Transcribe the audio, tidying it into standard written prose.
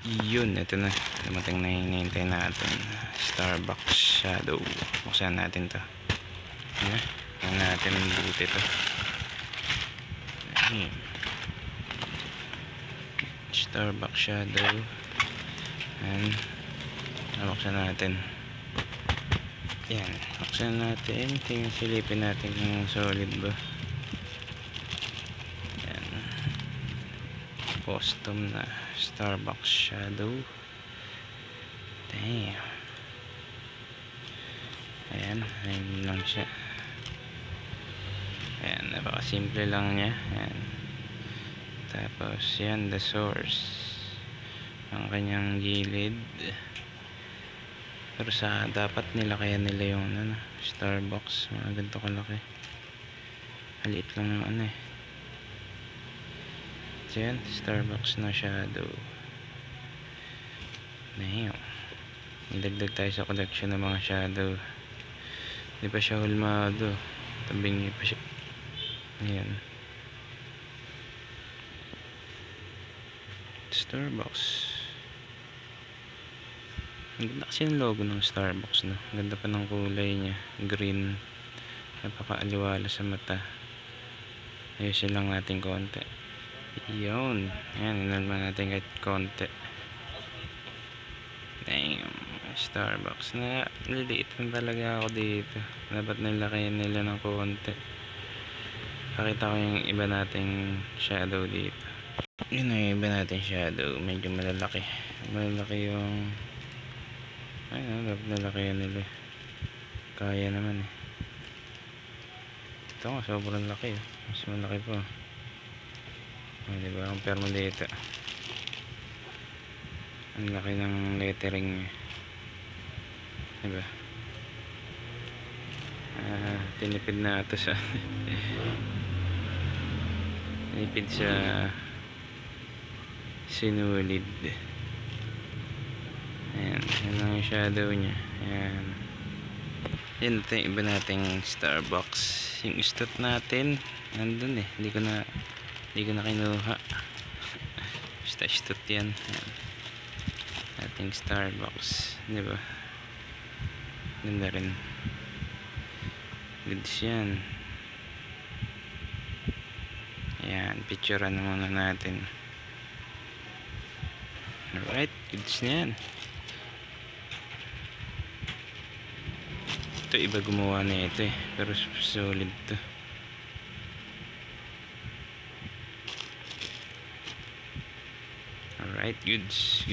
Yun, ito na. Dumating na hinihintay natin. Starbucks Shadow. Buksan natin to. Ayan natin ang buti to. Ayan. Starbucks Shadow. Ayan. Buksan natin. Ayan. Buksan natin. Tingnan, silipin natin kung solid ba. Ayan. Custom na Starbucks Shadow. Damn. Ayan. Ayan lang siya. Ayan. Napakasimple lang niya. Ayan. Tapos yan, the source. Ang kanyang gilid. Pero sa dapat nilakayan nila yung ano, Starbucks. Mga ganito kalaki. Maliit lang yung ano eh. So yan, Starbucks na Shadow. Damn. Nilagdag tayo sa collection ng mga shadow. Hindi pa siya hulmado. Tabing niya pa siya. Ayan. Starbucks. Ang ganda kasi yung logo ng Starbucks, no? Ang ganda pa ng kulay niya. Green. Napakaaliwala sa mata. Ayusin lang natin konti. Yun. Ayan, inalman natin kahit konti. Damn. Starbucks na. Liliit lang talaga ako dito. Dapat nilakayan nila ng konti. Pakita ko yung iba nating shadow dito. Yun yung iba nating shadow. Medyo malalaki. Malalaki yung ayun, dapat nilakayan nila. Kaya naman eh. Ito nga, sobrang laki. Mas malaki pa. Oh, diba? Compare mo dito. Ang laki ng lettering niya. Diba? Tinipid na ito sa tinipid sa sinulid. Ayan. Yan lang yung shadow niya. Ayan. Yan ito yung iba nating Starbucks. Yung istot natin nandun eh. Hindi ko na kinuha. Basta istot yan. Ayan. Ating Starbucks. Diba? Ganda rin. Goods yan. Ayan. Picturean muna natin. Alright. Goods na yan. Ito iba gumawa na ito eh. Pero solid to. Alright. Goods.